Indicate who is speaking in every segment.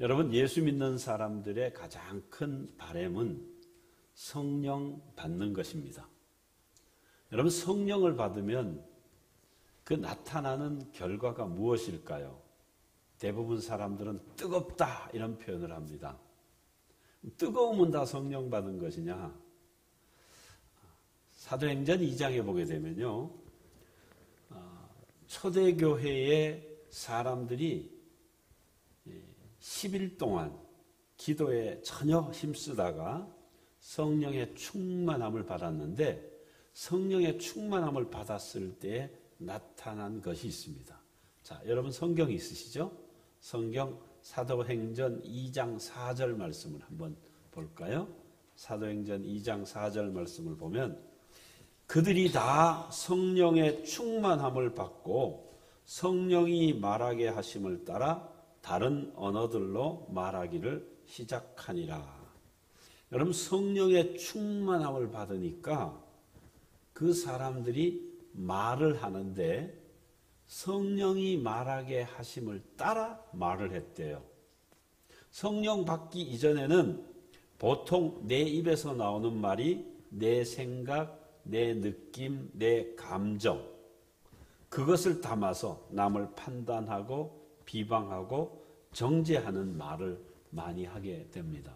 Speaker 1: 여러분, 예수 믿는 사람들의 가장 큰 바람은 성령 받는 것입니다. 여러분, 성령을 받으면 그 나타나는 결과가 무엇일까요? 대부분 사람들은 뜨겁다 이런 표현을 합니다. 뜨거우면 다 성령 받은 것이냐? 사도행전 2장에 보게 되면요, 초대교회의 사람들이 10일 동안 기도에 전혀 힘쓰다가 성령의 충만함을 받았는데, 성령의 충만함을 받았을 때 나타난 것이 있습니다. 자, 여러분 성경이 있으시죠? 성경 사도행전 2장 4절 말씀을 한번 볼까요? 사도행전 2장 4절 말씀을 보면, 그들이 다 성령의 충만함을 받고 성령이 말하게 하심을 따라 다른 언어들로 말하기를 시작하니라. 여러분, 성령의 충만함을 받으니까 그 사람들이 말을 하는데 성령이 말하게 하심을 따라 말을 했대요. 성령 받기 이전에는 보통 내 입에서 나오는 말이 내 생각, 내 느낌, 내 감정, 그것을 담아서 남을 판단하고 비방하고 정죄하는 말을 많이 하게 됩니다.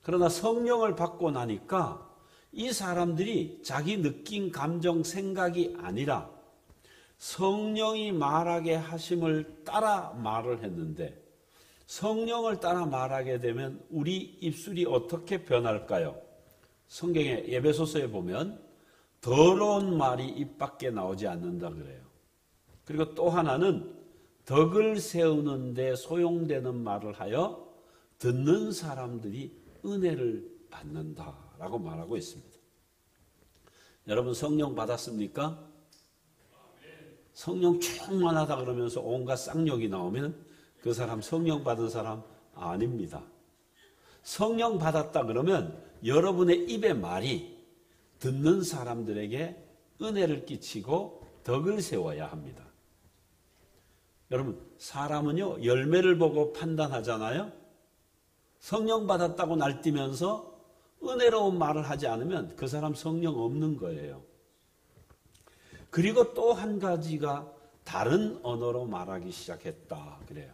Speaker 1: 그러나 성령을 받고 나니까 이 사람들이 자기 느낌, 감정, 생각이 아니라 성령이 말하게 하심을 따라 말을 했는데, 성령을 따라 말하게 되면 우리 입술이 어떻게 변할까요? 성경의 에베소서에 보면 더러운 말이 입 밖에 나오지 않는다 그래요. 그리고 또 하나는 덕을 세우는 데 소용되는 말을 하여 듣는 사람들이 은혜를 받는다라고 말하고 있습니다. 여러분, 성령 받았습니까? 성령 충만하다 그러면서 온갖 쌍욕이 나오면 그 사람 성령 받은 사람 아닙니다. 성령 받았다 그러면 여러분의 입의 말이 듣는 사람들에게 은혜를 끼치고 덕을 세워야 합니다. 여러분, 사람은요, 열매를 보고 판단하잖아요. 성령 받았다고 날뛰면서 은혜로운 말을 하지 않으면 그 사람 성령 없는 거예요. 그리고 또 한 가지가 다른 언어로 말하기 시작했다 그래요.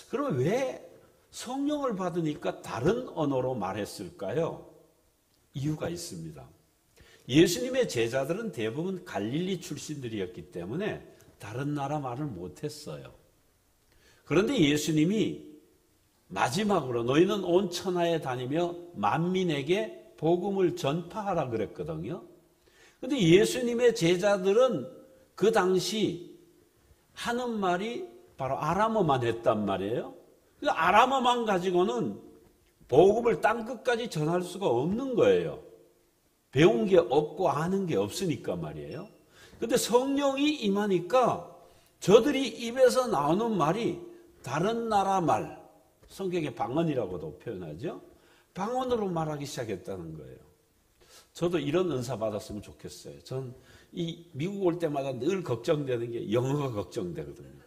Speaker 1: 그럼 왜 성령을 받으니까 다른 언어로 말했을까요? 이유가 있습니다. 예수님의 제자들은 대부분 갈릴리 출신들이었기 때문에 다른 나라 말을 못했어요. 그런데 예수님이 마지막으로 너희는 온 천하에 다니며 만민에게 복음을 전파하라 그랬거든요. 그런데 예수님의 제자들은 그 당시 하는 말이 바로 아람어만 했단 말이에요. 그 아람어만 가지고는 복음을 땅끝까지 전할 수가 없는 거예요. 배운 게 없고 아는 게 없으니까 말이에요. 그런데 성령이 임하니까 저들이 입에서 나오는 말이 다른 나라 말, 성경에 방언이라고도 표현하죠. 방언으로 말하기 시작했다는 거예요. 저도 이런 은사 받았으면 좋겠어요. 전 이 미국 올 때마다 늘 걱정되는 게 영어가 걱정되거든요.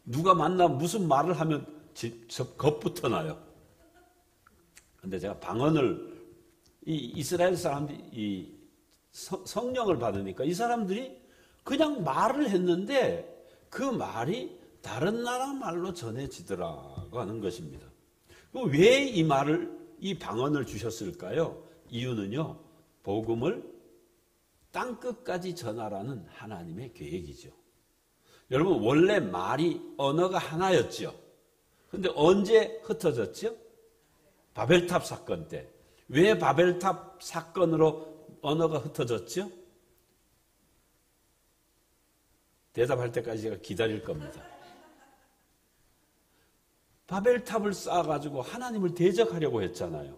Speaker 1: 누가 만나면 무슨 말을 하면 겁부터 나요. 그런데 제가 방언을, 이 이스라엘 사람들이 이 성령을 받으니까 이 사람들이 그냥 말을 했는데 그 말이 다른 나라 말로 전해지더라고 하는 것입니다. 왜 이 말을, 이 방언을 주셨을까요? 이유는요, 복음을 땅끝까지 전하라는 하나님의 계획이죠. 여러분, 원래 말이, 언어가 하나였죠. 그런데 언제 흩어졌죠? 바벨탑 사건 때. 왜 바벨탑 사건으로 언어가 흩어졌죠? 대답할 때까지 제가 기다릴 겁니다. 바벨탑을 쌓아가지고 하나님을 대적하려고 했잖아요.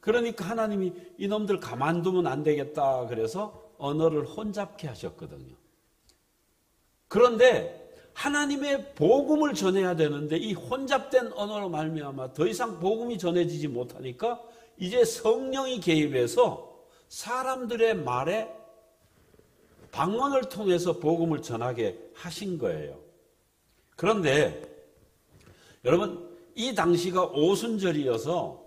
Speaker 1: 그러니까 하나님이 이놈들 가만두면 안 되겠다 그래서 언어를 혼잡케 하셨거든요. 그런데 하나님의 복음을 전해야 되는데 이 혼잡된 언어로 말미암아 더 이상 복음이 전해지지 못하니까 이제 성령이 개입해서 사람들의 말에 방언을 통해서 복음을 전하게 하신 거예요. 그런데 여러분, 이 당시가 오순절이어서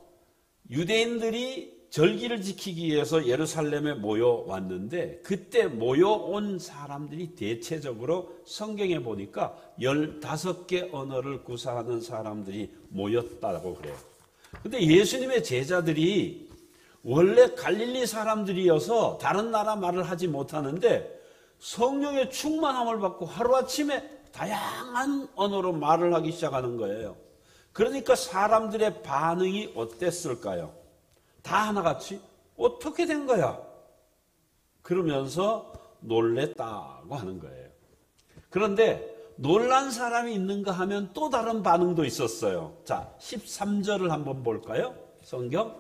Speaker 1: 유대인들이 절기를 지키기 위해서 예루살렘에 모여왔는데 그때 모여온 사람들이 대체적으로 성경에 보니까 15개 언어를 구사하는 사람들이 모였다고 그래요. 근데 예수님의 제자들이 원래 갈릴리 사람들이어서 다른 나라 말을 하지 못하는데 성령의 충만함을 받고 하루아침에 다양한 언어로 말을 하기 시작하는 거예요. 그러니까 사람들의 반응이 어땠을까요? 다 하나같이 어떻게 된 거야? 그러면서 놀랬다고 하는 거예요. 그런데 놀란 사람이 있는가 하면 또 다른 반응도 있었어요. 자, 13절을 한번 볼까요? 성경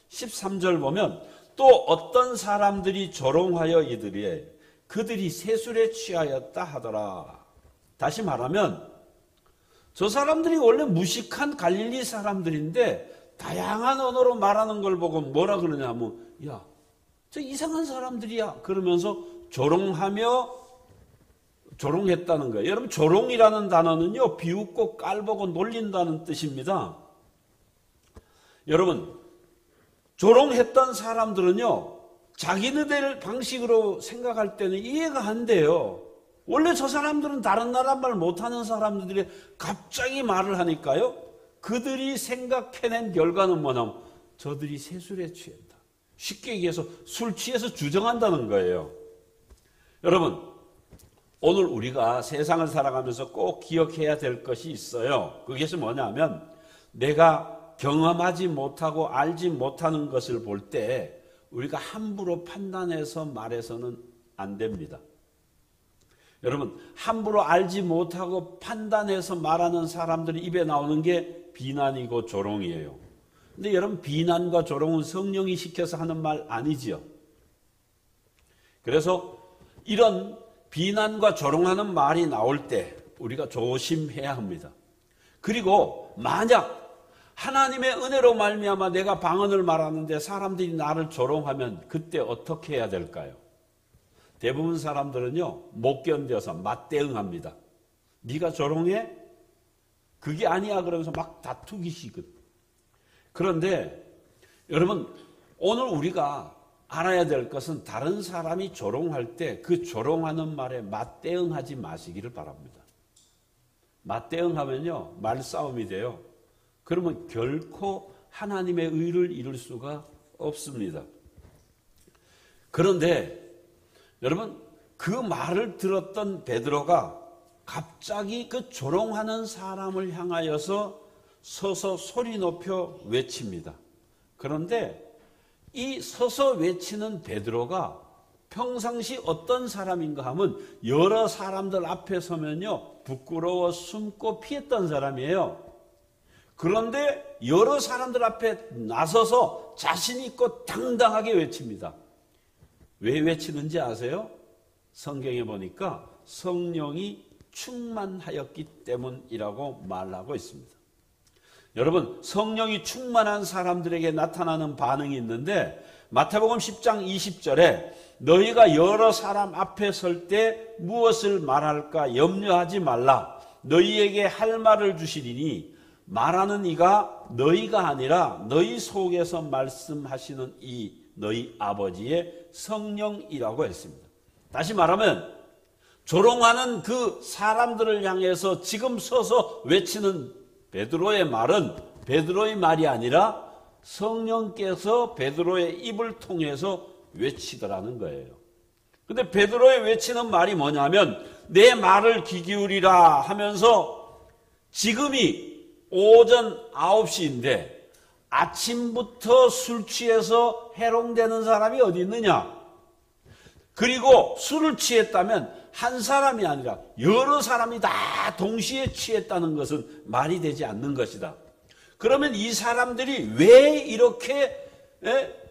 Speaker 1: 13절 보면 또 어떤 사람들이 조롱하여 이르되 그들이 세술에 취하였다 하더라. 다시 말하면 저 사람들이 원래 무식한 갈릴리 사람들인데 다양한 언어로 말하는 걸 보고 뭐라 그러냐면 야, 저 이상한 사람들이야. 그러면서 조롱했다는 거예요. 여러분 조롱이라는 단어는요. 비웃고 깔보고 놀린다는 뜻입니다. 여러분 조롱했던 사람들은요. 자기네들 방식으로 생각할 때는 이해가 안 돼요. 원래 저 사람들은 다른 나라 말 못하는 사람들이 갑자기 말을 하니까요. 그들이 생각해낸 결과는 뭐냐면 저들이 세술에 취했다. 쉽게 얘기해서 술 취해서 주정한다는 거예요. 여러분 오늘 우리가 세상을 살아가면서 꼭 기억해야 될 것이 있어요. 그것이 뭐냐면 내가 경험하지 못하고 알지 못하는 것을 볼 때 우리가 함부로 판단해서 말해서는 안 됩니다. 여러분 함부로 알지 못하고 판단해서 말하는 사람들이 입에 나오는 게 비난이고 조롱이에요. 근데 여러분 비난과 조롱은 성령이 시켜서 하는 말 아니지요. 그래서 이런 비난과 조롱하는 말이 나올 때 우리가 조심해야 합니다. 그리고 만약 하나님의 은혜로 말미암아 내가 방언을 말하는데 사람들이 나를 조롱하면 그때 어떻게 해야 될까요? 대부분 사람들은요 못 견뎌서 맞대응합니다. 네가 조롱해? 그게 아니야 그러면서 막 다투기 시거든. 그런데 여러분 오늘 우리가 알아야 될 것은 다른 사람이 조롱할 때 그 조롱하는 말에 맞대응하지 마시기를 바랍니다. 맞대응하면요 말싸움이 돼요. 그러면 결코 하나님의 의를 이룰 수가 없습니다. 그런데 여러분 그 말을 들었던 베드로가 갑자기 그 조롱하는 사람을 향하여서 서서 소리 높여 외칩니다. 그런데 이 서서 외치는 베드로가 평상시 어떤 사람인가 하면 여러 사람들 앞에 서면요 부끄러워 숨고 피했던 사람이에요. 그런데 여러 사람들 앞에 나서서 자신 있고 당당하게 외칩니다. 왜 외치는지 아세요? 성경에 보니까 성령이 충만하였기 때문이라고 말하고 있습니다. 여러분 성령이 충만한 사람들에게 나타나는 반응이 있는데 마태복음 10장 20절에 너희가 여러 사람 앞에 설 때 무엇을 말할까 염려하지 말라. 너희에게 할 말을 주시리니 말하는 이가 너희가 아니라 너희 속에서 말씀하시는 이 너희 아버지의 성령이라고 했습니다. 다시 말하면 조롱하는 그 사람들을 향해서 지금 서서 외치는 베드로의 말은 베드로의 말이 아니라 성령께서 베드로의 입을 통해서 외치더라는 거예요. 근데 베드로의 외치는 말이 뭐냐면 내 말을 귀 기울이라 하면서 지금이 오전 9시인데 아침부터 술 취해서 해롱되는 사람이 어디 있느냐? 그리고 술을 취했다면 한 사람이 아니라 여러 사람이 다 동시에 취했다는 것은 말이 되지 않는 것이다. 그러면 이 사람들이 왜 이렇게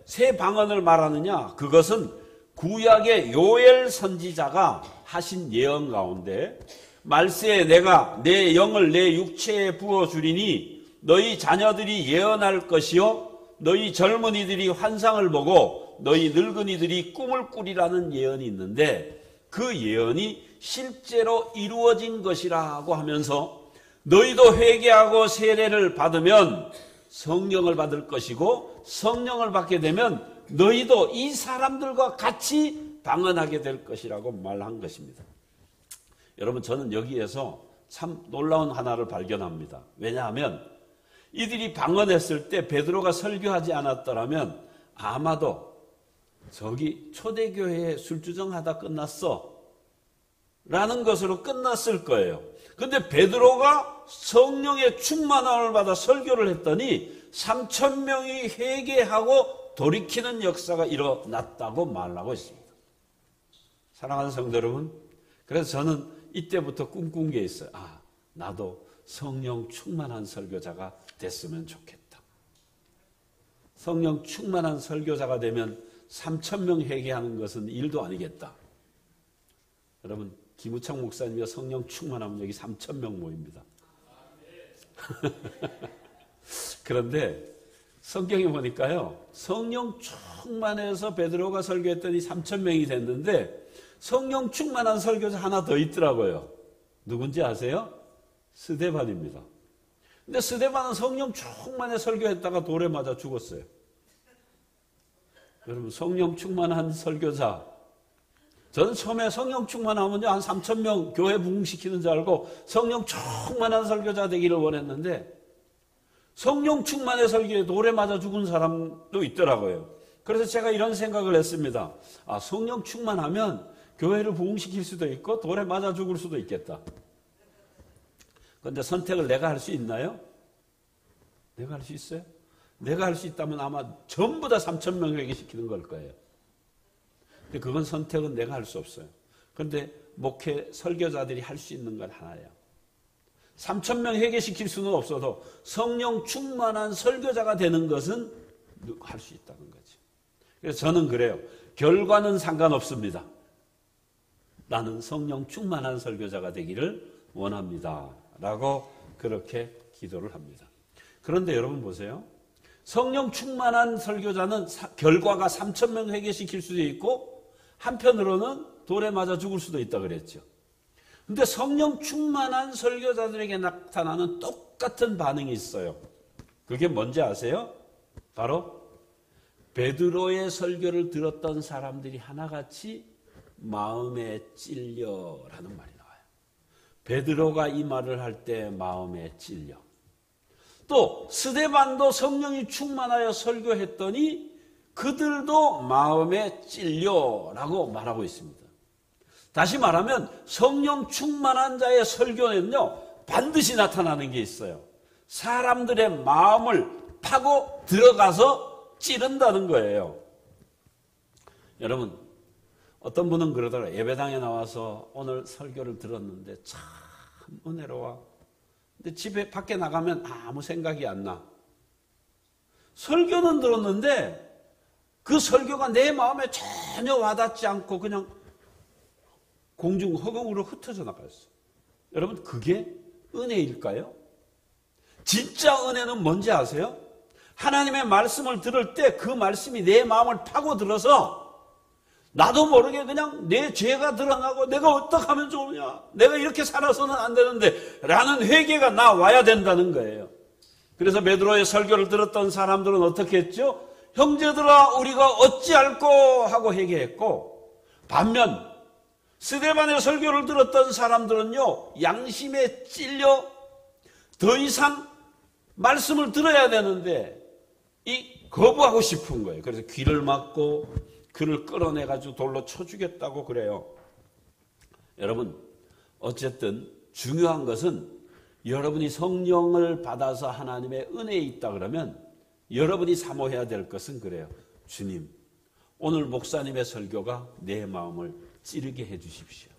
Speaker 1: 새 방언을 말하느냐? 그것은 구약의 요엘 선지자가 하신 예언 가운데 말세에 내가 내 영을 내 육체에 부어주리니 너희 자녀들이 예언할 것이요 너희 젊은이들이 환상을 보고 너희 늙은이들이 꿈을 꾸리라는 예언이 있는데 그 예언이 실제로 이루어진 것이라고 하면서 너희도 회개하고 세례를 받으면 성령을 받을 것이고 성령을 받게 되면 너희도 이 사람들과 같이 방언하게 될 것이라고 말한 것입니다. 여러분, 저는 여기에서 참 놀라운 하나를 발견합니다. 왜냐하면 이들이 방언했을 때 베드로가 설교하지 않았더라면 아마도 저기 초대교회에 술주정하다 끝났어 라는 것으로 끝났을 거예요. 그런데 베드로가 성령의 충만함을 받아 설교를 했더니 3,000명이 회개하고 돌이키는 역사가 일어났다고 말하고 있습니다. 사랑하는 성도 여러분, 그래서 저는 이때부터 꿈꾼 게 있어요. 나도 성령 충만한 설교자가 됐으면 좋겠다. 성령 충만한 설교자가 되면 3,000명 회개하는 것은 일도 아니겠다. 여러분, 김우창 목사님이 성령 충만하면 여기 3,000명 모입니다. 그런데 성경에 보니까요, 성령 충만해서 베드로가 설교했더니 3,000명이 됐는데 성령 충만한 설교자 하나 더 있더라고요. 누군지 아세요? 스데반입니다. 근데 스데반은 성령 충만해 설교했다가 돌에 맞아 죽었어요. 여러분, 성령 충만한 설교자, 저는 처음에 성령 충만하면 한 3,000명 교회 부흥시키는 줄 알고 성령 충만한 설교자 되기를 원했는데 성령 충만의 설교에 돌에 맞아 죽은 사람도 있더라고요. 그래서 제가 이런 생각을 했습니다. 성령 충만하면 교회를 부흥시킬 수도 있고 돌에 맞아 죽을 수도 있겠다. 그런데 선택을 내가 할 수 있나요? 내가 할 수 있어요? 내가 할 수 있다면 아마 전부 다 3,000명 회개시키는 걸 거예요. 근데 그건 선택은 내가 할 수 없어요. 그런데 목회 설교자들이 할 수 있는 건 하나예요. 3,000명 회개시킬 수는 없어도 성령 충만한 설교자가 되는 것은 할 수 있다는 거죠. 그래서 저는 그래요. 결과는 상관없습니다. 나는 성령 충만한 설교자가 되기를 원합니다. 라고 그렇게 기도를 합니다. 그런데 여러분 보세요. 성령 충만한 설교자는 결과가 3,000명 회개시킬 수도 있고 한편으로는 돌에 맞아 죽을 수도 있다 그랬죠. 근데 성령 충만한 설교자들에게 나타나는 똑같은 반응이 있어요. 그게 뭔지 아세요? 바로 베드로의 설교를 들었던 사람들이 하나같이 마음에 찔려라는 말이 나와요. 베드로가 이 말을 할 때 마음에 찔려. 또 스데반도 성령이 충만하여 설교했더니 그들도 마음에 찔려라고 말하고 있습니다. 다시 말하면 성령 충만한 자의 설교는요, 반드시 나타나는 게 있어요. 사람들의 마음을 파고 들어가서 찌른다는 거예요. 여러분, 어떤 분은 그러더라고요. 예배당에 나와서 오늘 설교를 들었는데 참 은혜로워. 근데 집에 밖에 나가면 아무 생각이 안 나. 설교는 들었는데 그 설교가 내 마음에 전혀 와닿지 않고 그냥 공중 허공으로 흩어져 나갔어요. 여러분, 그게 은혜일까요? 진짜 은혜는 뭔지 아세요? 하나님의 말씀을 들을 때 그 말씀이 내 마음을 파고들어서 나도 모르게 그냥 내 죄가 드러나고 내가 어떻게 하면 좋으냐, 내가 이렇게 살아서는 안 되는데 라는 회개가 나와야 된다는 거예요. 그래서 베드로의 설교를 들었던 사람들은 어떻게 했죠? 형제들아, 우리가 어찌할꼬 하고 회개했고, 반면 스데반의 설교를 들었던 사람들은요, 양심에 찔려 더 이상 말씀을 들어야 되는데 거부하고 싶은 거예요. 그래서 귀를 막고 그를 끌어내가지고 돌로 쳐 죽였다고 그래요. 여러분, 어쨌든 중요한 것은 여러분이 성령을 받아서 하나님의 은혜에 있다 그러면 여러분이 사모해야 될 것은 그래요. 주님, 오늘 목사님의 설교가 내 마음을 찌르게 해 주십시오.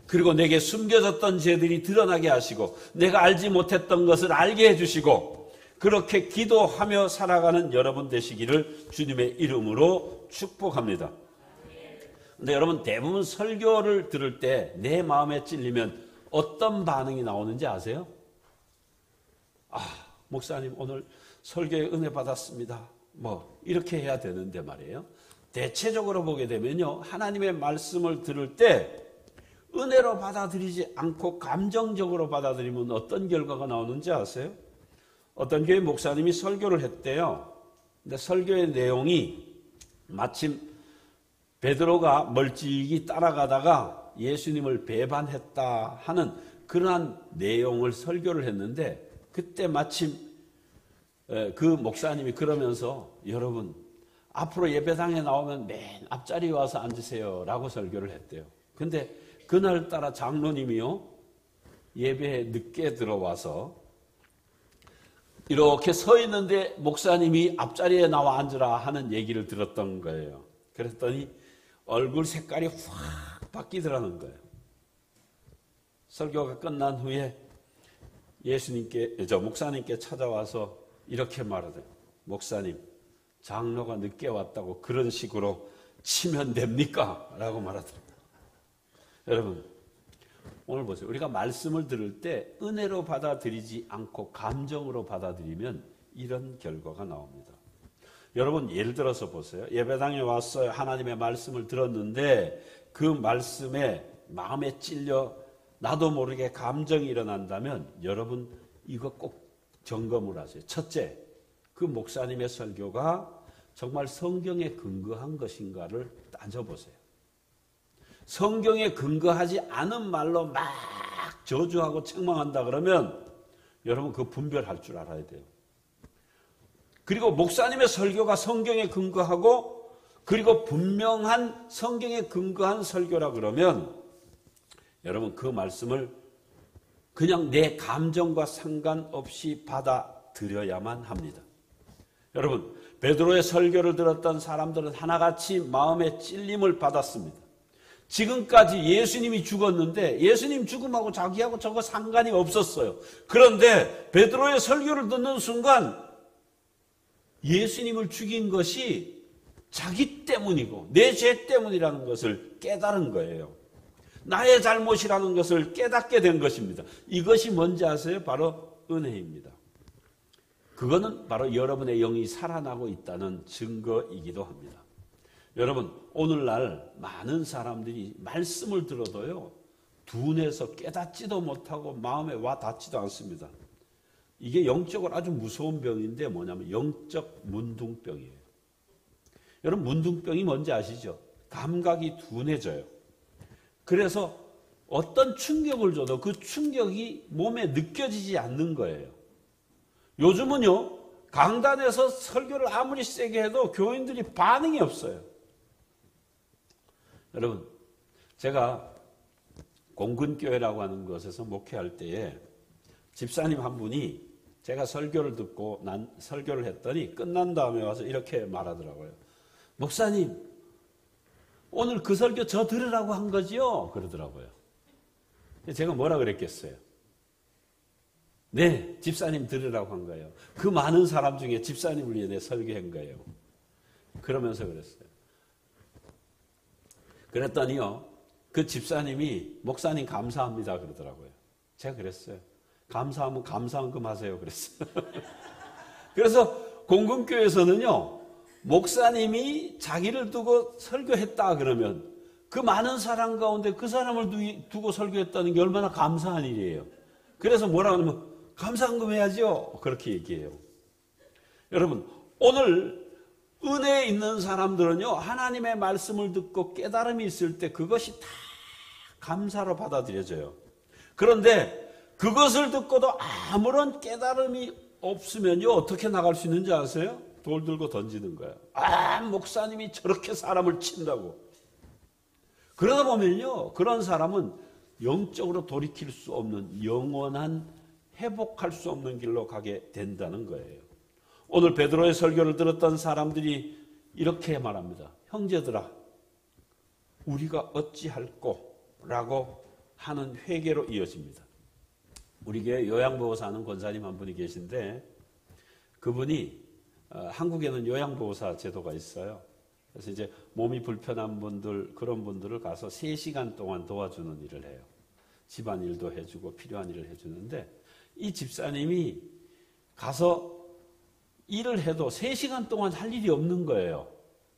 Speaker 1: 그리고 내게 숨겨졌던 죄들이 드러나게 하시고 내가 알지 못했던 것을 알게 해 주시고 그렇게 기도하며 살아가는 여러분 되시기를 주님의 이름으로 축복합니다. 근데 여러분, 대부분 설교를 들을 때 내 마음에 찔리면 어떤 반응이 나오는지 아세요? 목사님 오늘 설교에 은혜 받았습니다. 이렇게 해야 되는데 말이에요. 대체적으로 보게 되면요, 하나님의 말씀을 들을 때 은혜로 받아들이지 않고 감정적으로 받아들이면 어떤 결과가 나오는지 아세요? 어떤 교회 목사님이 설교를 했대요. 근데 설교의 내용이 마침 베드로가 멀찍이 따라가다가 예수님을 배반했다 하는 그러한 내용을 설교를 했는데, 그때 마침 그 목사님이 그러면서 여러분 앞으로 예배당에 나오면 맨 앞자리에 와서 앉으세요 라고 설교를 했대요. 근데 그날따라 장로님이요, 예배에 늦게 들어와서 이렇게 서 있는데 목사님이 앞자리에 나와 앉으라 하는 얘기를 들었던 거예요. 그랬더니 얼굴 색깔이 확 바뀌더라는 거예요. 설교가 끝난 후에 목사님께 찾아와서 이렇게 말하대요. 목사님, 장로가 늦게 왔다고 그런 식으로 치면 됩니까? 라고 말하더랍니다. 여러분, 오늘 보세요. 우리가 말씀을 들을 때 은혜로 받아들이지 않고 감정으로 받아들이면 이런 결과가 나옵니다. 여러분, 예를 들어서 보세요. 예배당에 왔어요. 하나님의 말씀을 들었는데 그 말씀에 마음에 찔려 나도 모르게 감정이 일어난다면 여러분 이거 꼭 점검을 하세요. 첫째, 그 목사님의 설교가 정말 성경에 근거한 것인가를 따져보세요. 성경에 근거하지 않은 말로 막 저주하고 책망한다 그러면 여러분 그 분별할 줄 알아야 돼요. 그리고 목사님의 설교가 성경에 근거하고 그리고 분명한 성경에 근거한 설교라 그러면 여러분 그 말씀을 그냥 내 감정과 상관없이 받아들여야만 합니다. 여러분, 베드로의 설교를 들었던 사람들은 하나같이 마음의 찔림을 받았습니다. 지금까지 예수님이 죽었는데 예수님 죽음하고 자기하고 저거 상관이 없었어요. 그런데 베드로의 설교를 듣는 순간 예수님을 죽인 것이 자기 때문이고 내 죄 때문이라는 것을 깨달은 거예요. 나의 잘못이라는 것을 깨닫게 된 것입니다. 이것이 뭔지 아세요? 바로 은혜입니다. 그거는 바로 여러분의 영이 살아나고 있다는 증거이기도 합니다. 여러분, 오늘날 많은 사람들이 말씀을 들어도요, 둔해서 깨닫지도 못하고 마음에 와 닿지도 않습니다. 이게 영적으로 아주 무서운 병인데 뭐냐면 영적 문둥병이에요. 여러분, 문둥병이 뭔지 아시죠? 감각이 둔해져요. 그래서 어떤 충격을 줘도 그 충격이 몸에 느껴지지 않는 거예요. 요즘은요, 강단에서 설교를 아무리 세게 해도 교인들이 반응이 없어요. 여러분, 제가 공근교회라고 하는 곳에서 목회할 때에 집사님 한 분이 제가 설교를 듣고 설교를 했더니 끝난 다음에 와서 이렇게 말하더라고요. 목사님, 오늘 그 설교 저 들으라고 한 거지요? 그러더라고요. 제가 뭐라 그랬겠어요? 네, 집사님 들으라고 한 거예요. 그 많은 사람 중에 집사님을 위해 내 설교한 거예요. 그러면서 그랬어요. 그랬더니요, 그 집사님이 목사님 감사합니다 그러더라고요. 제가 그랬어요. 감사하면 감사한금 하세요 그랬어요. 그래서 공금교회에서는요, 목사님이 자기를 두고 설교했다 그러면 그 많은 사람 가운데 그 사람을 두고 설교했다는 게 얼마나 감사한 일이에요. 그래서 뭐라 하면 감사한금 해야죠. 그렇게 얘기해요. 여러분, 오늘 은혜에 있는 사람들은요, 하나님의 말씀을 듣고 깨달음이 있을 때 그것이 다 감사로 받아들여져요. 그런데 그것을 듣고도 아무런 깨달음이 없으면요, 어떻게 나갈 수 있는지 아세요? 돌 들고 던지는 거예요. 아, 목사님이 저렇게 사람을 친다고. 그러다 보면요, 그런 사람은 영적으로 돌이킬 수 없는 영원한 회복할 수 없는 길로 가게 된다는 거예요. 오늘 베드로의 설교를 들었던 사람들이 이렇게 말합니다. 형제들아, 우리가 어찌할꼬? 라고 하는 회개로 이어집니다. 우리 교회 요양보호사 하는 권사님 한 분이 계신데 그분이 한국에는 요양보호사 제도가 있어요. 그래서 이제 몸이 불편한 분들, 그런 분들을 가서 3시간 동안 도와주는 일을 해요. 집안일도 해주고 필요한 일을 해주는데 이 집사님이 가서 일을 해도 3시간 동안 할 일이 없는 거예요.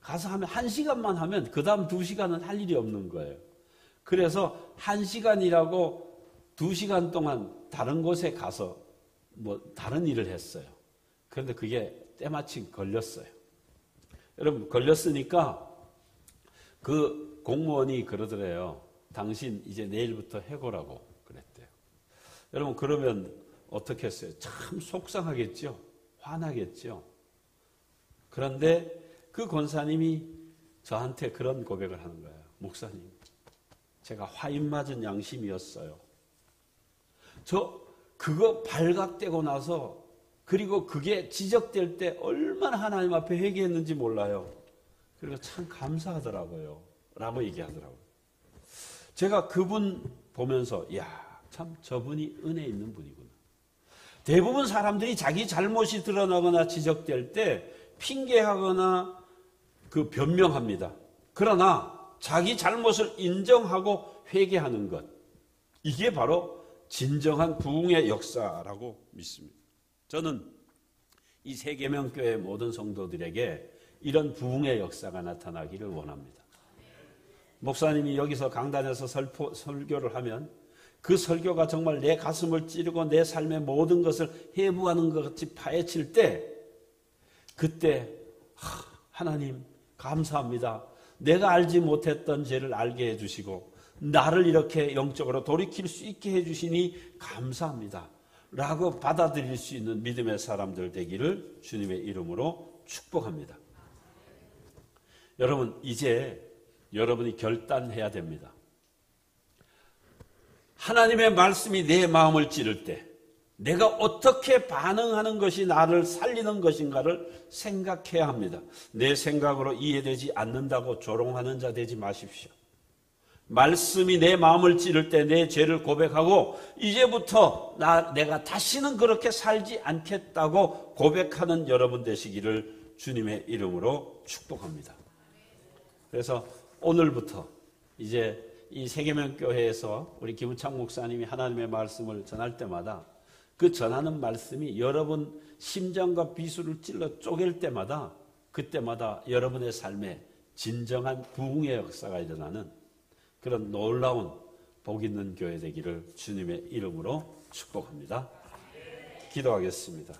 Speaker 1: 가서 하면 1시간만 하면 그 다음 2시간은 할 일이 없는 거예요. 그래서 1시간이라고 2시간 동안 다른 곳에 가서 다른 일을 했어요. 그런데 그게 때마침 걸렸어요. 여러분, 걸렸으니까 그 공무원이 그러더래요. 당신 이제 내일부터 해고라고 그랬대요. 여러분, 그러면 어떻게 했어요? 참 속상하겠죠? 화나겠죠? 그런데 그 권사님이 저한테 그런 고백을 하는 거예요. 목사님, 제가 화인 맞은 양심이었어요. 저 그거 발각되고 나서 그리고 그게 지적될 때 얼마나 하나님 앞에 회개했는지 몰라요. 그리고 참 감사하더라고요. 라고 얘기하더라고요. 제가 그분 보면서 참 저분이 은혜 있는 분이구나. 대부분 사람들이 자기 잘못이 드러나거나 지적될 때 핑계하거나 그 변명합니다. 그러나 자기 잘못을 인정하고 회개하는 것, 이게 바로 진정한 부흥의 역사라고 믿습니다. 저는 이 세계명교회 모든 성도들에게 이런 부흥의 역사가 나타나기를 원합니다. 목사님이 여기서 강단에서 설교를 하면 그 설교가 정말 내 가슴을 찌르고 내 삶의 모든 것을 해부하는 것 같이 파헤칠 때, 그때 하나님 감사합니다. 내가 알지 못했던 죄를 알게 해주시고 나를 이렇게 영적으로 돌이킬 수 있게 해주시니 감사합니다. 라고 받아들일 수 있는 믿음의 사람들 되기를 주님의 이름으로 축복합니다. 여러분, 이제 여러분이 결단해야 됩니다. 하나님의 말씀이 내 마음을 찌를 때 내가 어떻게 반응하는 것이 나를 살리는 것인가를 생각해야 합니다. 내 생각으로 이해되지 않는다고 조롱하는 자 되지 마십시오. 말씀이 내 마음을 찌를 때 내 죄를 고백하고 이제부터 내가 다시는 그렇게 살지 않겠다고 고백하는 여러분 되시기를 주님의 이름으로 축복합니다. 그래서 오늘부터 이제 이 세계명교회에서 우리 김우창 목사님이 하나님의 말씀을 전할 때마다 그 전하는 말씀이 여러분 심장과 비수를 찔러 쪼갤 때마다 그때마다 여러분의 삶에 진정한 부흥의 역사가 일어나는 그런 놀라운 복 있는 교회 되기를 주님의 이름으로 축복합니다. 기도하겠습니다.